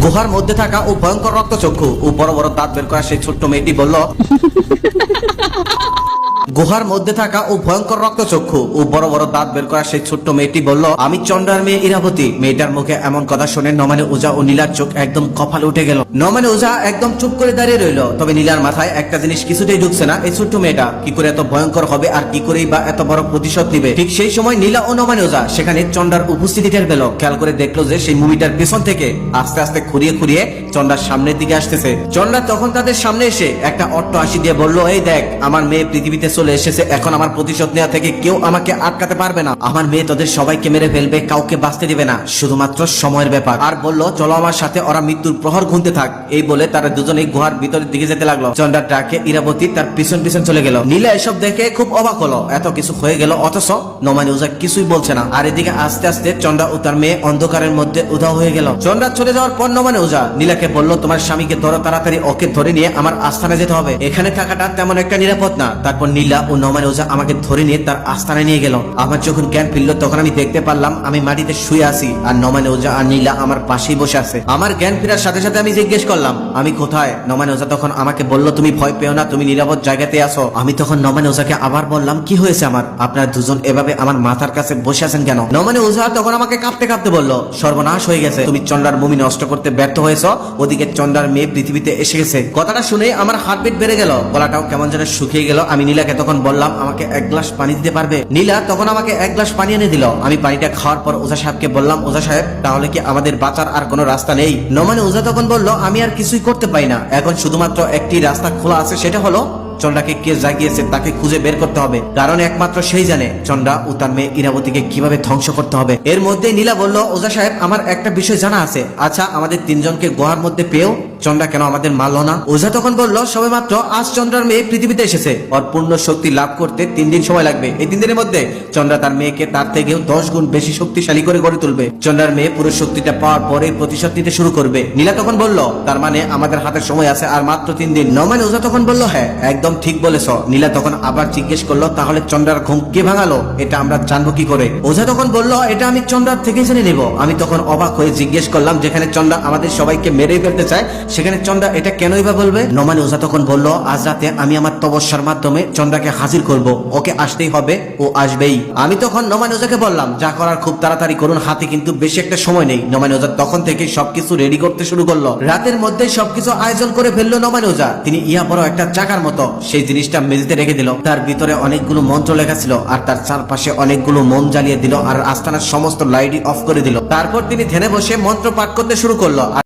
গুহার মধ্যে থাকা ও ভয়ঙ্কর রক্তচক্ষু ও বড় বড় দাঁত বের করা সেই ছোট্ট মেয়েটি বলল, গুহার মধ্যে থাকা ও ভয়ঙ্কর রক্তচক্ষু ও বড় বড় দাঁত বের করা সেই ছোট্ট মেয়েটি বলল, আমি চন্দ্রার মেয়ে ইরাবতী। মেয়েটার মুখে এমন কথা শুনে নমানে ওঝা ও নীলার চোখ একদম কপালে উঠে গেল। নমানে ওঝা একদম চুপ করে দাঁড়িয়ে রইল। তবে নীলার মাথায় একটা জিনিস কিছুতেই ঢুকছে না, এই ছোট্ট মেয়েটা কি করে এত ভয়ঙ্কর হবে আর কি করেই বা এত বড় প্রতিশোধ নিবে। ঠিক সেই সময় নীলা ও নমানে ওঝা সেখানে চন্দ্রার উপস্থিতি টের পেল। খেয়াল করে দেখলো যে সেই মুভিটার পেছন থেকে আস্তে আস্তে খুঁড়িয়ে খুঁড়িয়ে চন্দ্রার সামনের দিকে আসতেছে। চন্দ্রা তখন তাদের সামনে এসে একটা অট্ট হাসি দিয়ে বলল, এই দেখ, আমার মেয়ে পৃথিবীতে চলে এসেছে। এখন আমার প্রতিশোধ নেওয়া থেকে কেউ আমাকে আটকাতে পারবে না। আমার মেয়ে তোদের সবাইকে মেরে ফেলবে, কাউকে বাঁচতে দিবে না, শুধুমাত্র সময়ের ব্যাপার। আর বলল, চলো আমার সাথে, ওরা মৃত্যুর প্রহর গুনতে থাক। এই বলে তারা দুজনেই গুহার ভিতরের দিকে যেতে লাগলো। চন্দ্রার ডাকে ইরাবতী তার পিছন পিছন চলে গেল। নীলা এসব দেখে খুব অবাক হলো, এত কিছু হয়ে গেল অথচ নমানি ওঝা কিছুই বলছে না। আর এদিকে আস্তে আস্তে চন্দ্রা ও তার মেয়ে অন্ধকারের মধ্যে উধাও হয়ে গেল। চন্দ্রা চলে যাওয়ার পর নমানি ওঝা নীলাকে বলল, তোমার স্বামীকে ধরো, তাড়াতাড়ি ওকে ধরে নিয়ে আমার আস্থানে যেতে হবে, এখানে থাকাটা তেমন একটা নিরাপদ না। তারপর নীলা ও নমানি ওঝা আমাকে ধরে নিয়ে তার আস্থানে নিয়ে গেল। আমার যখন জ্ঞান ফিরল তখন আমি দেখতে পারলাম আমি মাটিতে শুয়ে আছি আর নমানি ওঝা আর নীলা আমার পাশেই বসে আছে। আমার জ্ঞান ফেরার সাথে সাথে আমি জিজ্ঞেস করলাম, আমি কোথায়? নমানি ওঝা তখন আমাকে বলল, তুমি ভয় পেও না, তুমি নিরাপদ জায়গাতে আছো। আমি তখন নমানি ওঝাকে আবার বললাম, কি হয়েছে আমার? আপনারা দুজন এভাবে আমার মাথার কাছে বসে আছেন কেন? নমানি ওঝা তখন আমাকে কাঁপতে কাঁপতে বলল, সর্বনাশ হয়ে গেছে, তুমি চন্দ্রার মুমি নষ্ট করতে ব্যর্থ হয়েছ, ওদিকে চন্দ্রার মেয়ে পৃথিবীতে এসে গেছে। কথাটা শুনে আমার হার্টবিট বেড়ে গেল, গলাটাও কেমন যেন শুকিয়ে গেল। আমি নীলাকে তখন বললাম, আমাকে এক গ্লাস পানি দিতে পারবে? নীলা তখন আমাকে এক গ্লাস পানি এনে দিল। আমি পানিটা খাওয়ার পর ওঝা সাহেবকে বললাম, ওঝা সাহেব, তাহলে কি আমাদের বাঁচার আর কোনো রাস্তা নেই? নমানি ওঝা তখন বলল, আমি আর কিছুই করতে পারি না, এখন শুধুমাত্র একটি রাস্তা খোলা আছে, সেটা হলো চন্দ্রাকে কে জাগিয়েছে তাকে খুঁজে বের করতে হবে, কারণ একমাত্র সেই জানে চন্দ্রা ও তার মেয়ে ইরাবতীকে কিভাবে ধ্বংস করতে হবে। এর মধ্যে নীলা বলল, ওঝা সাহেব, আমার একটা বিষয় জানা আছে। আচ্ছা, আমাদের তিনজনকে গুহার মধ্যে পেয়েও চন্দ্রা কেন আমাদের মারল না? ওঝা তখন বলল, সবেমাত্র আজ চন্দ্রার মেয়ে পৃথিবীতে এসেছে, ওর পূর্ণ শক্তি লাভ করতে 3 দিন সময় লাগবে। এই 3 দিনের মধ্যে চন্দ্রা তার মেয়েকে তার থেকেও 10 গুণ বেশি শক্তিশালী করে গড়ে তুলবে। চন্দ্রার মেয়ে পুরো শক্তিটা পাওয়ার পরে প্রতিশোধ নিতে শুরু করবে। নীলা তখন বলল, তার মানে আমাদের হাতে সময় আছে আর মাত্র 3 দিন। নমানি ওঝা তখন বলল, হ্যাঁ, একদম ঠিক বলেছ। নীলা তখন আবার জিজ্ঞেস করলো, তাহলে চন্দ্রার ঘুম কে ভাঙালো? এটা আমরা জানবো কি করে? ওঝা তখন বলল, এটা আমি চন্দ্রার থেকে জেনে নেব। আমি তখন অবাক হয়ে জিজ্ঞেস করলাম, যেখানে চন্দ্রা আমাদের সবাইকে মেরে ফেলতে চায় সেখানে চন্দ্রা এটা কেনই বা বলবে? নমানি ওঝা তখন বলল, আজ রাতে আমি আমার তপস্যার মাধ্যমে চন্দ্রাকে হাজির করব, ওকে আসতেই হবে, ও আসবেই। আমি তখন নমানি ওঝাকে বললাম, যা করার খুব তাড়াতাড়ি করুন, হাতে কিন্তু বেশি একটা সময় নেই। নমানি ওঝা তখন থেকে সবকিছু রেডি করতে শুরু করলো। রাতের মধ্যে সবকিছু আয়োজন করে ফেললো নমানি ওঝা। তিনি ইয়া বড় একটা চাকার মতো সেই জিনিসটা মেঝেতে রেখে দিল। তার ভিতরে অনেকগুলো মন্ত্র লেখা ছিল আর তার চারপাশে অনেকগুলো মোম জ্বালিয়ে দিল আর আস্তানার সমস্ত লাইটই অফ করে দিল। তারপর তিনি ধ্যানে বসে মন্ত্র পাঠ করতে শুরু করলো।